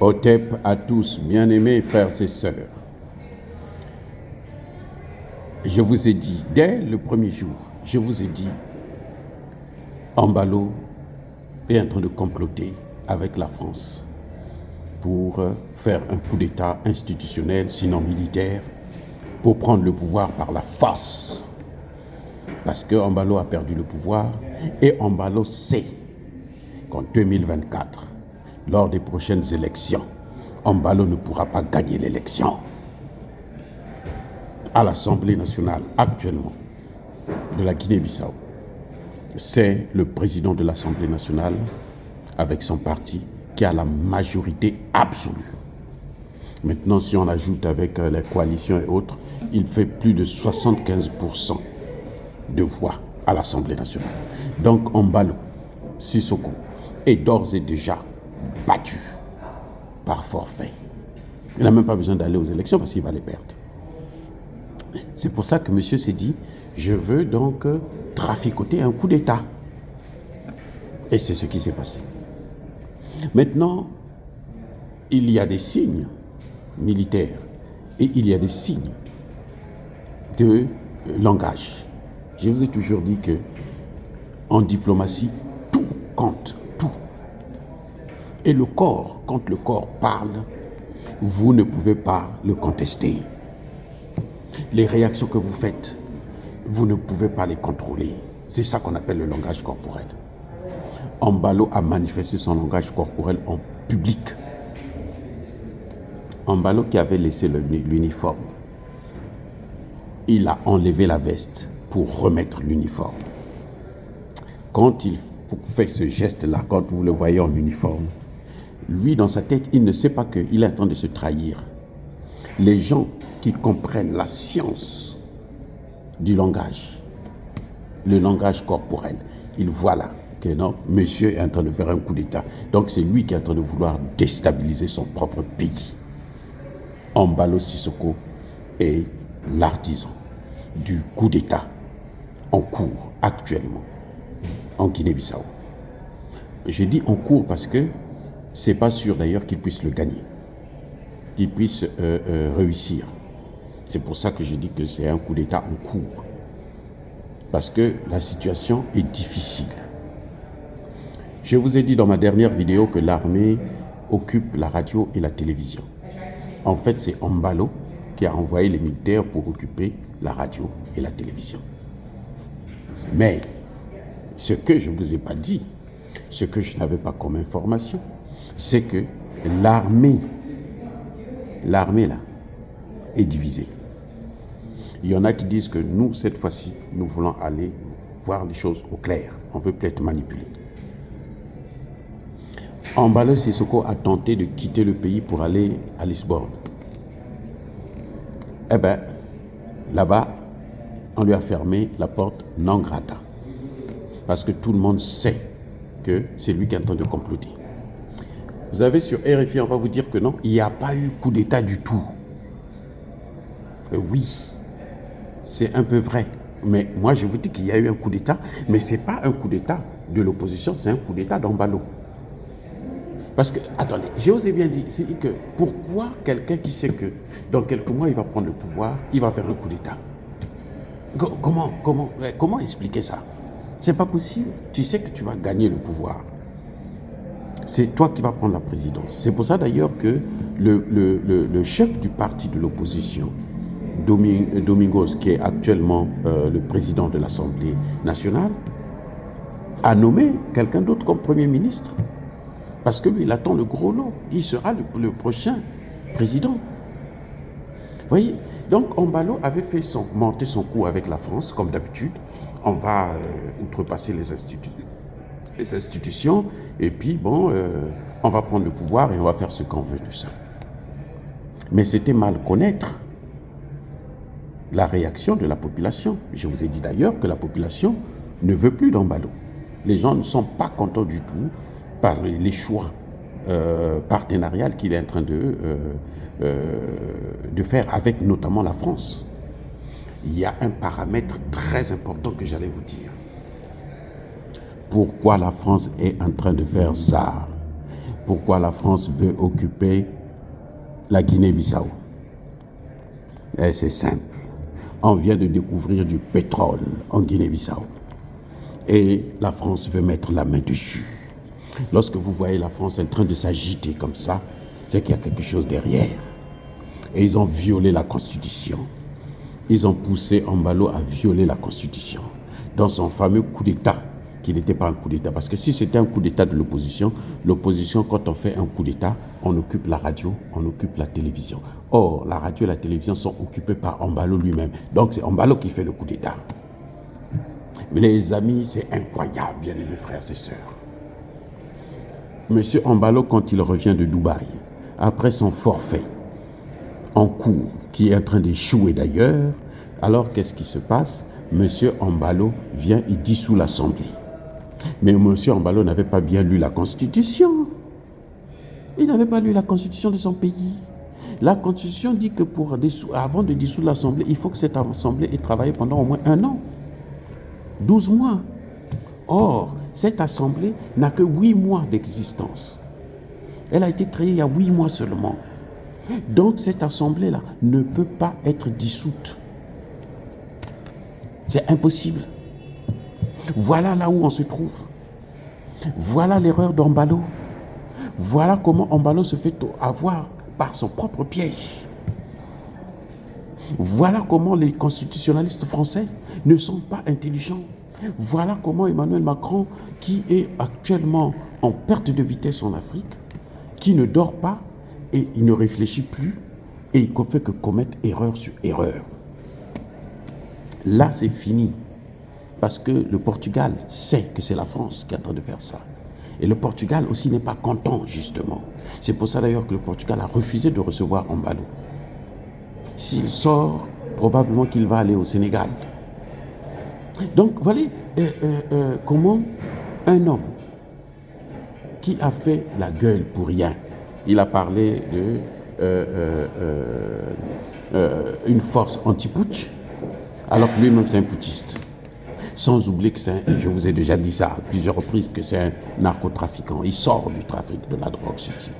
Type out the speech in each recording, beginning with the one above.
Otep à tous, bien-aimés frères et sœurs. Je vous ai dit, dès le premier jour, je vous ai dit, Embalo est en train de comploter avec la France pour faire un coup d'État institutionnel, sinon militaire, pour prendre le pouvoir par la force. Parce que Embalo a perdu le pouvoir et Embalo sait qu'en 2024, lors des prochaines élections, Embalo ne pourra pas gagner l'élection. À l'Assemblée nationale, actuellement, de la Guinée-Bissau, c'est le président de l'Assemblée nationale, avec son parti, qui a la majorité absolue. Maintenant, si on ajoute avec les coalitions et autres, il fait plus de 75% de voix à l'Assemblée nationale. Donc, Embalo Sissoko est d'ores et déjà battu par forfait. Il n'a même pas besoin d'aller aux élections parce qu'il va les perdre. C'est pour ça que monsieur s'est dit, je veux donc traficoter un coup d'État. Et c'est ce qui s'est passé. Maintenant, il y a des signes militaires et il y a des signes de langage. Je vous ai toujours dit que en diplomatie, tout compte, tout. Et le corps, quand le corps parle, vous ne pouvez pas le contester. Les réactions que vous faites, vous ne pouvez pas les contrôler. C'est ça qu'on appelle le langage corporel. Embalo a manifesté son langage corporel en public. Embalo qui avait laissé l'uniforme, il a enlevé la veste pour remettre l'uniforme. Quand il fait ce geste-là, quand vous le voyez en uniforme, lui, dans sa tête, il ne sait pas qu'il est en train de se trahir. Les gens qui comprennent la science du langage, le langage corporel, ils voient là que non, monsieur est en train de faire un coup d'État. Donc c'est lui qui est en train de vouloir déstabiliser son propre pays. Embalo Sissoko est l'artisan du coup d'État en cours actuellement en Guinée-Bissau. Je dis en cours parce que c'est pas sûr d'ailleurs qu'il puisse le gagner, qu'il puisse réussir. C'est pour ça que je dis que c'est un coup d'État en cours. Parce que la situation est difficile. Je vous ai dit dans ma dernière vidéo que l'armée occupe la radio et la télévision. En fait, c'est Embalo qui a envoyé les militaires pour occuper la radio et la télévision. Mais ce que je ne vous ai pas dit, ce que je n'avais pas comme information, c'est que l'armée là, est divisée. Il y en a qui disent que nous, cette fois-ci, nous voulons aller voir les choses au clair. On veut peut-être manipuler. Embalo Sissoko a tenté de quitter le pays pour aller à Lisbonne. Eh bien, là-bas, on lui a fermé la porte non grata. Parce que tout le monde sait que c'est lui qui est en train de comploter. Vous avez sur RFI, on va vous dire que non, il n'y a pas eu coup d'État du tout. Oui, c'est un peu vrai. Mais moi, je vous dis qu'il y a eu un coup d'État, mais ce n'est pas un coup d'État de l'opposition, c'est un coup d'État d'Embalo. Parce que, attendez, je vous ai bien dit, c'est que pourquoi quelqu'un qui sait que dans quelques mois, il va prendre le pouvoir, il va faire un coup d'État? Comment expliquer ça? C'est pas possible. Tu sais que tu vas gagner le pouvoir. C'est toi qui vas prendre la présidence. C'est pour ça d'ailleurs que le chef du parti de l'opposition, Domingos, qui est actuellement le président de l'Assemblée nationale, a nommé quelqu'un d'autre comme Premier ministre. Parce que lui, il attend le gros lot. Il sera le prochain président. Vous voyez? Donc, Embalo avait fait monter son coup avec la France, comme d'habitude. On va outrepasser les institutions, et puis, bon, on va prendre le pouvoir et on va faire ce qu'on veut de ça. Mais c'était mal connaître la réaction de la population. Je vous ai dit d'ailleurs que la population ne veut plus d'Embalo. Les gens ne sont pas contents du tout par les choix partenariaux qu'il est en train de faire avec notamment la France. Il y a un paramètre très important que j'allais vous dire. Pourquoi la France est en train de faire ça? pourquoi la France veut occuper la Guinée-Bissau. Et c'est simple. On vient de découvrir du pétrole en Guinée-Bissau. Et la France veut mettre la main dessus. Lorsque vous voyez la France en train de s'agiter comme ça, c'est qu'il y a quelque chose derrière. Et ils ont violé la Constitution. Ils ont poussé Embalo à violer la Constitution. Dans son fameux coup d'État, qui n'était pas un coup d'État. Parce que si c'était un coup d'État de l'opposition, quand on fait un coup d'État, on occupe la radio, on occupe la télévision. Or, la radio et la télévision sont occupées par Embalo lui-même. Donc, c'est Embalo qui fait le coup d'État. Mais les amis, c'est incroyable, bien aimés frères et sœurs. Monsieur Embalo, quand il revient de Dubaï, après son forfait en cours, qui est en train d'échouer d'ailleurs, alors qu'est-ce qui se passe? Monsieur Embalo vient, il dissout l'Assemblée. Mais monsieur Embalo n'avait pas bien lu la Constitution. Il n'avait pas lu la Constitution de son pays. La Constitution dit que avant de dissoudre l'Assemblée, il faut que cette Assemblée ait travaillé pendant au moins 1 an. 12 mois. Or, cette Assemblée n'a que 8 mois d'existence. Elle a été créée il y a 8 mois seulement. Donc, cette Assemblée-là ne peut pas être dissoute. C'est impossible. Voilà là où on se trouve. Voilà l'erreur d'Embalo. Voilà comment Embalo se fait avoir par son propre piège. Voilà comment les constitutionnalistes français ne sont pas intelligents. Voilà comment Emmanuel Macron, qui est actuellement en perte de vitesse en Afrique, qui ne dort pas et il ne réfléchit plus et il ne fait que commettre erreur sur erreur. Là, c'est fini. Parce que le Portugal sait que c'est la France qui est en train de faire ça. Et le Portugal aussi n'est pas content, justement. C'est pour ça d'ailleurs que le Portugal a refusé de recevoir Embalo. S'il sort, probablement qu'il va aller au Sénégal. Donc, voilà comment un homme qui a fait la gueule pour rien, il a parlé une force anti-putsch, alors que lui-même c'est un putschiste. Sans oublier que je vous ai déjà dit ça à plusieurs reprises, que c'est un narcotrafiquant. Il sort du trafic de la drogue, ce type.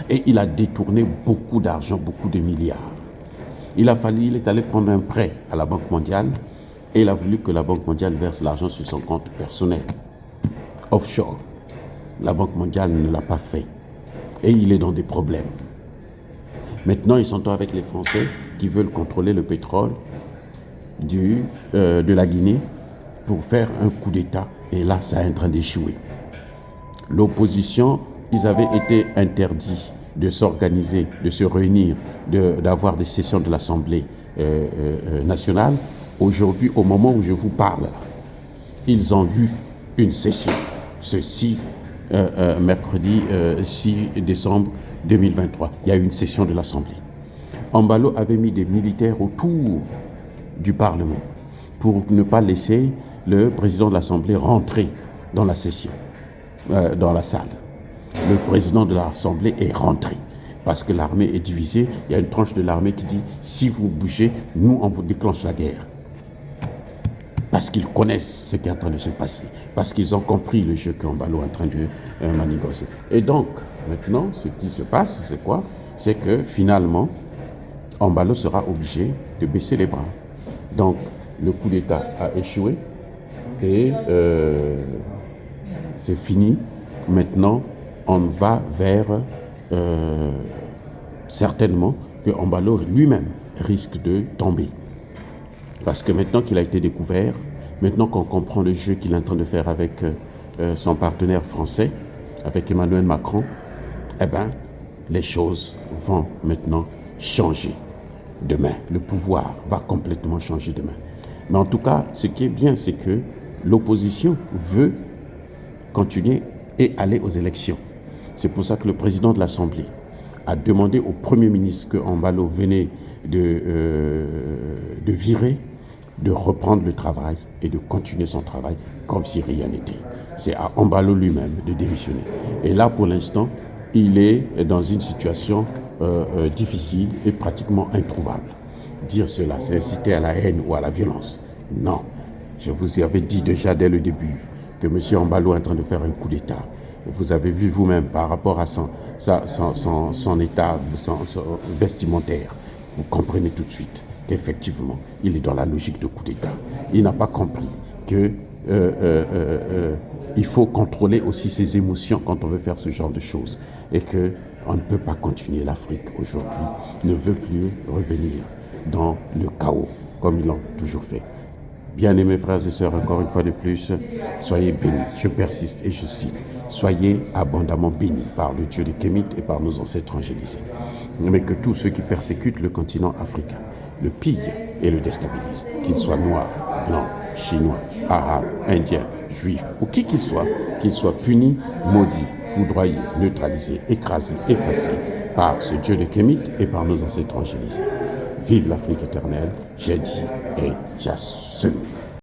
Et il a détourné beaucoup d'argent, beaucoup de milliards. Il est allé prendre un prêt à la Banque mondiale et il a voulu que la Banque mondiale verse l'argent sur son compte personnel, offshore. La Banque mondiale ne l'a pas fait. Et il est dans des problèmes. Maintenant, ils s'entendent avec les Français qui veulent contrôler le pétrole de la Guinée pour faire un coup d'État. Et là, ça est en train d'échouer. L'opposition, ils avaient été interdits de s'organiser, de se réunir, d'avoir des sessions de l'Assemblée nationale. Aujourd'hui, au moment où je vous parle, ils ont eu une session, mercredi 6 décembre 2023. Il y a eu une session de l'Assemblée. Embalo avait mis des militaires autour du Parlement pour ne pas laisser le président de l'Assemblée rentrer dans la session, dans la salle. Le président de l'Assemblée est rentré parce que l'armée est divisée. Il y a une tranche de l'armée qui dit « si vous bougez, nous, on vous déclenche la guerre ». Parce qu'ils connaissent ce qui est en train de se passer, parce qu'ils ont compris le jeu qu'Embalo est en train de manigancer. Et donc, maintenant, ce qui se passe, c'est quoi? C'est que finalement, Embalo sera obligé de baisser les bras. Donc, le coup d'État a échoué et c'est fini. Maintenant, on va vers certainement que Embalo lui-même risque de tomber. Parce que maintenant qu'il a été découvert, maintenant qu'on comprend le jeu qu'il est en train de faire avec son partenaire français, avec Emmanuel Macron, eh bien, les choses vont maintenant changer demain. Le pouvoir va complètement changer demain. Mais en tout cas, ce qui est bien, c'est que l'opposition veut continuer et aller aux élections. C'est pour ça que le président de l'Assemblée a demandé au Premier ministre que Embalo venait de virer, de reprendre le travail et de continuer son travail comme si rien n'était. C'est à Embalo lui-même de démissionner. Et là, pour l'instant, il est dans une situation difficile et pratiquement introuvable. Dire cela, c'est inciter à la haine ou à la violence. Non. Je vous avais dit déjà dès le début que M. Embalo est en train de faire un coup d'État. Vous avez vu vous-même par rapport à son état vestimentaire. Vous comprenez tout de suite qu'effectivement, il est dans la logique de coup d'État. Il n'a pas compris que il faut contrôler aussi ses émotions quand on veut faire ce genre de choses. Et qu'on ne peut pas continuer. L'Afrique aujourd'hui ne veut plus revenir dans le chaos comme ils l'ont toujours fait. Bien-aimés frères et sœurs, encore une fois de plus, soyez bénis. Je persiste et je cite. Soyez abondamment bénis par le Dieu des Kémites et par nos ancêtres angélisés. Mais que tous ceux qui persécutent le continent africain le pillent et le déstabilisent, qu'ils soient noirs, blancs, chinois, arabes, indiens, juifs ou qui qu'ils soient punis, maudits, foudroyés, neutralisés, écrasés, effacés par ce Dieu des Kémites et par nos ancêtres angélisés. Vive l'Afrique éternelle, j'ai dit et j'assume.